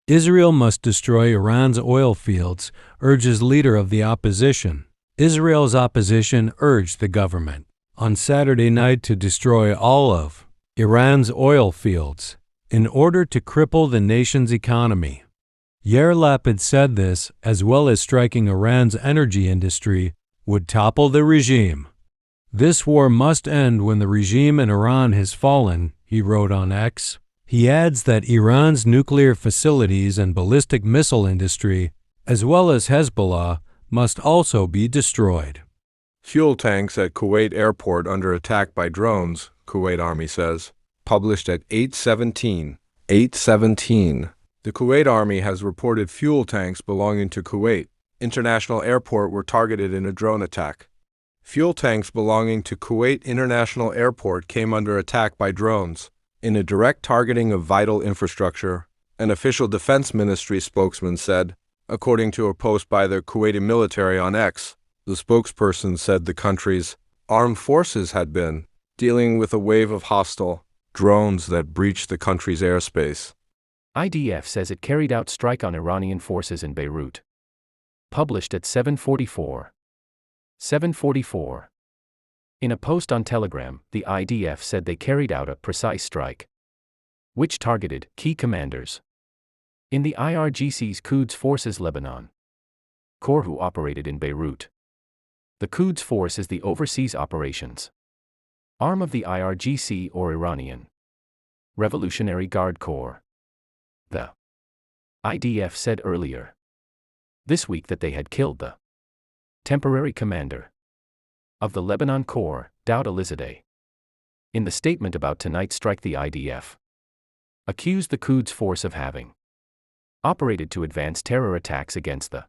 Israel must destroy Iran's oil fields, urges leader of the opposition. Israel's opposition urged the government on Saturday night to destroy all of Iran's oil fields in order to cripple the nation's economy. Yair Lapid said this, as well as striking Iran's energy industry, would topple the regime. This war must end when the regime in Iran has fallen, he wrote on X. He adds that Iran's nuclear facilities and ballistic missile industry, as well as Hezbollah, must also be destroyed. Fuel tanks at Kuwait airport under attack by drones, Kuwait Army says. Published at 8:17. The Kuwait Army has reported fuel tanks belonging to Kuwait International Airport were targeted in a drone attack. Fuel tanks belonging to Kuwait International Airport came under attack by drones in a direct targeting of vital infrastructure, an official defense ministry spokesman said, according to a post by the Kuwaiti military on X. The spokesperson said the country's armed forces had been dealing with a wave of hostile drones that breached the country's airspace. IDF says it carried out strike on Iranian forces in Beirut. Published at 7:44. In a post on Telegram, the IDF said they carried out a precise strike, which targeted key commanders in the IRGC's Quds Forces Lebanon Corps who operated in Beirut. The Quds Force is the overseas operations arm of the IRGC or Iranian Revolutionary Guard Corps. The IDF said earlier this week that they had killed the temporary commander of the Lebanon Corps, Daoud Elizadeh. In the statement about tonight's strike, the IDF accused the Quds Force of having operated to advance terror attacks against the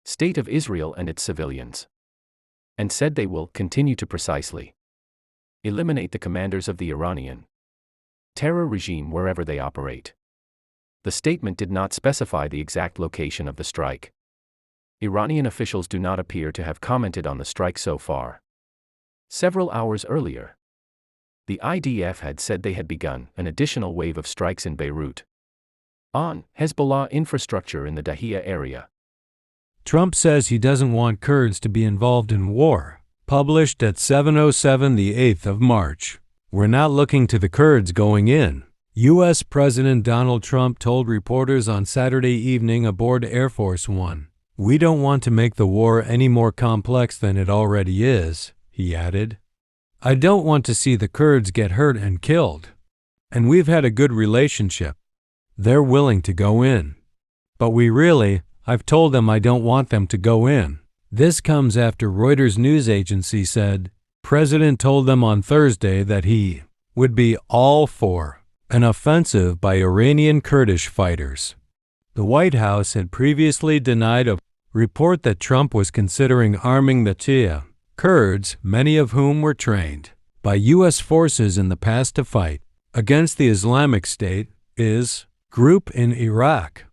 state of Israel and its civilians, and said they will continue to precisely eliminate the commanders of the Iranian terror regime wherever they operate. The statement did not specify the exact location of the strike. Iranian officials do not appear to have commented on the strike so far. Several hours earlier, the IDF had said they had begun an additional wave of strikes in Beirut on Hezbollah infrastructure in the Dahia area. Trump says he doesn't want Kurds to be involved in war. Published at 7:07 the 8th of March. We're not looking to the Kurds going in. U.S. President Donald Trump told reporters on Saturday evening aboard Air Force One, "We don't want to make the war any more complex than it already is," he added. "I don't want to see the Kurds get hurt and killed. And we've had a good relationship. They're willing to go in. But I've told them I don't want them to go in." This comes after Reuters news agency said President told them on Thursday that he would be all for an offensive by Iranian Kurdish fighters. The White House had previously denied a report that Trump was considering arming the Shia Kurds, many of whom were trained by U.S. forces in the past to fight against the Islamic State group in Iraq.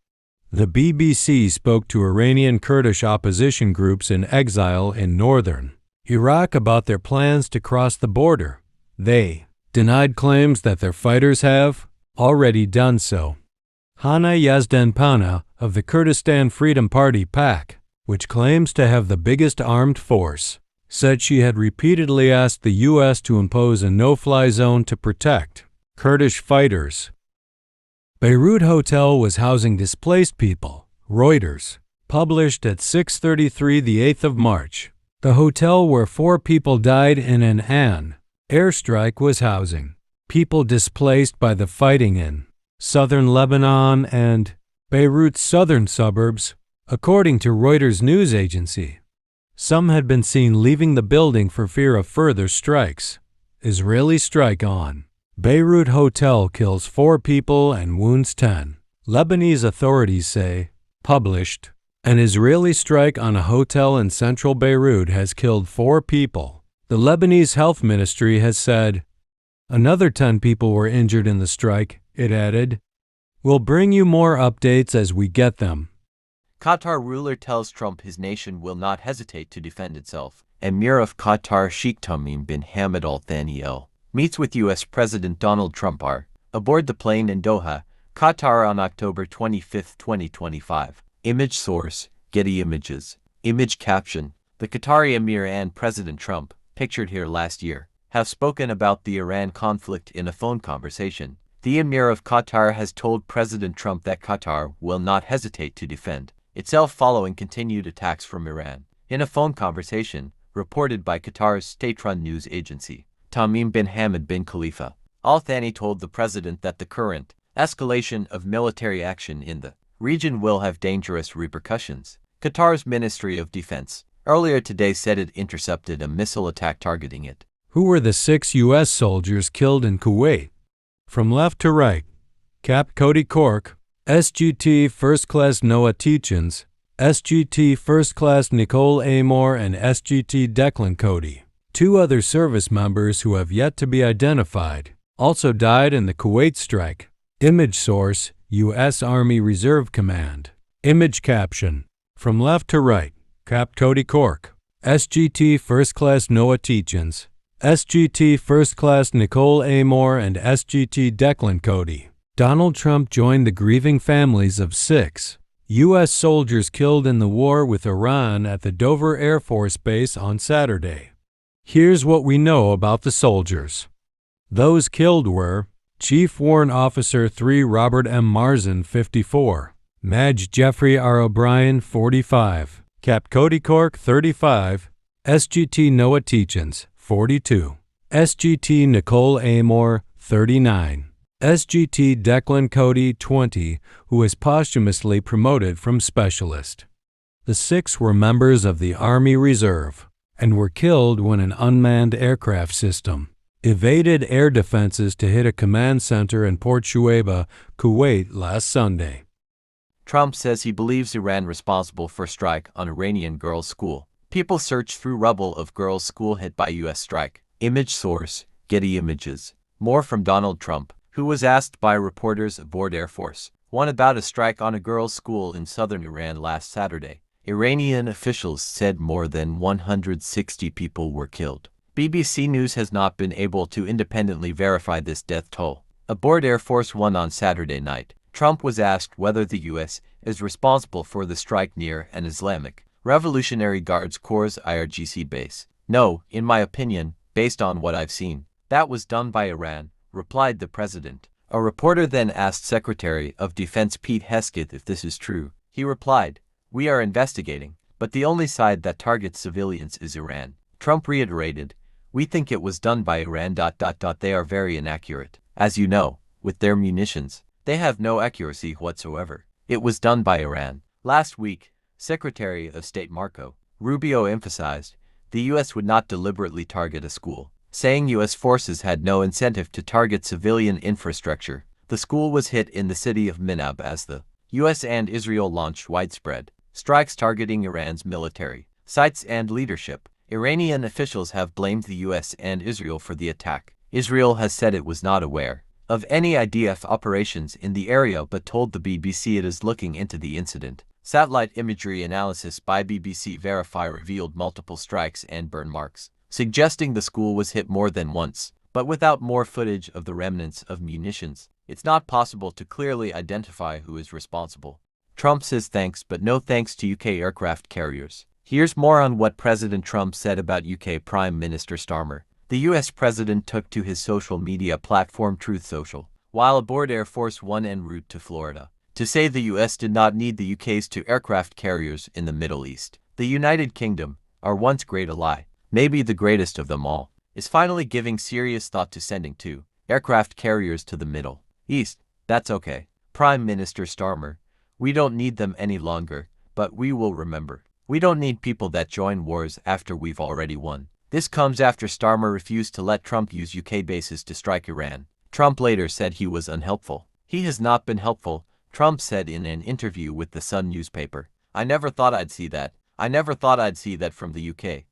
The BBC spoke to Iranian Kurdish opposition groups in exile in northern Iraq about their plans to cross the border. They denied claims that their fighters have already done so. Hana Yazdanpana of the Kurdistan Freedom Party PAK, which claims to have the biggest armed force, said she had repeatedly asked the U.S. to impose a no-fly zone to protect Kurdish fighters. Beirut hotel was housing displaced people, Reuters. Published at 6:33 the 8th of March. The hotel where 4 people died in an airstrike was housing people displaced by the fighting in southern Lebanon and Beirut's southern suburbs, according to Reuters news agency. Some had been seen leaving the building for fear of further strikes. Israeli strike on Beirut hotel kills 4 people and wounds 10. Lebanese authorities say, published, an Israeli strike on a hotel in central Beirut has killed 4 people. The Lebanese health ministry has said another 10 people were injured in the strike. It added, "We'll bring you more updates as we get them." Qatar ruler tells Trump his nation will not hesitate to defend itself. Emir of Qatar Sheikh Tamim bin Hamad Al Thani meets with U.S. President Donald Trump aboard the plane in Doha, Qatar on October 25, 2025. Image source, Getty Images. Image caption: the Qatari Emir and President Trump, pictured here last year, have spoken about the Iran conflict in a phone conversation. The Emir of Qatar has told President Trump that Qatar will not hesitate to defend itself following continued attacks from Iran. In a phone conversation, reported by Qatar's state-run news agency, Tamim bin Hamad bin Khalifa Al Thani told the president that the current escalation of military action in the region will have dangerous repercussions. Qatar's Ministry of Defense earlier today said it intercepted a missile attack targeting it. Who were the 6 U.S. soldiers killed in Kuwait? From left to right: Cap Cody Cork, SGT First Class Noah Teachins, SGT First Class Nicole Amor, and SGT Declan Cody. 2 other service members who have yet to be identified also died in the Kuwait strike. Image source, U.S. Army Reserve Command. Image caption: from left to right: Cap Cody Cork, SGT First Class Noah Teachins, SGT First Class Nicole Amor, and SGT Declan Cody. Donald Trump joined the grieving families of 6 U.S. soldiers killed in the war with Iran at the Dover Air Force Base on Saturday. Here's what we know about the soldiers. Those killed were Chief Warrant Officer 3 Robert M. Marzin, 54, Maj. Jeffrey R. O'Brien, 45, Cap Cody Cork, 35, SGT Noah Teachins, 42, SGT Nicole Amor, 39, SGT Declan Cody, 20, who was posthumously promoted from specialist. The 6 were members of the Army Reserve and were killed when an unmanned aircraft system evaded air defenses to hit a command center in Port Shuaibah, Kuwait last Sunday. Trump says he believes Iran responsible for strike on Iranian girls' school. People search through rubble of girls' school hit by U.S. strike. Image source, Getty Images. More from Donald Trump, who was asked by reporters aboard Air Force One about a strike on a girls' school in southern Iran last Saturday. Iranian officials said more than 160 people were killed. BBC News has not been able to independently verify this death toll. Aboard Air Force One on Saturday night, Trump was asked whether the U.S. is responsible for the strike near an Islamic Revolutionary Guards Corps IRGC base. No, in my opinion, based on what I've seen, that was done by Iran, replied the president. A reporter then asked Secretary of Defense Pete Hegseth if this is true. He replied, "We are investigating, but the only side that targets civilians is Iran." Trump reiterated, "We think it was done by Iran. They are very inaccurate. As you know, with their munitions, they have no accuracy whatsoever. It was done by Iran." Last week, Secretary of State Marco Rubio emphasized the U.S. would not deliberately target a school, saying U.S. forces had no incentive to target civilian infrastructure. The school was hit in the city of Minab as the U.S. and Israel launched widespread strikes targeting Iran's military sites and leadership. Iranian officials have blamed the U.S. and Israel for the attack. Israel has said it was not aware of any IDF operations in the area but told the BBC it is looking into the incident. Satellite imagery analysis by BBC Verify revealed multiple strikes and burn marks, suggesting the school was hit more than once, but without more footage of the remnants of munitions, it's not possible to clearly identify who is responsible. Trump says thanks but no thanks to UK aircraft carriers. Here's more on what President Trump said about UK Prime Minister Starmer. The US president took to his social media platform Truth Social, while aboard Air Force One en route to Florida, to say the US did not need the UK's 2 aircraft carriers in the Middle East. The United Kingdom, our once great ally, maybe the greatest of them all, is finally giving serious thought to sending 2 aircraft carriers to the Middle East. That's okay. Prime Minister Starmer, we don't need them any longer, but we will remember. We don't need people that join wars after we've already won. This comes after Starmer refused to let Trump use UK bases to strike Iran. Trump later said he was unhelpful. He has not been helpful, Trump said in an interview with the Sun newspaper. "I never thought I'd see that. I never thought I'd see that from the UK.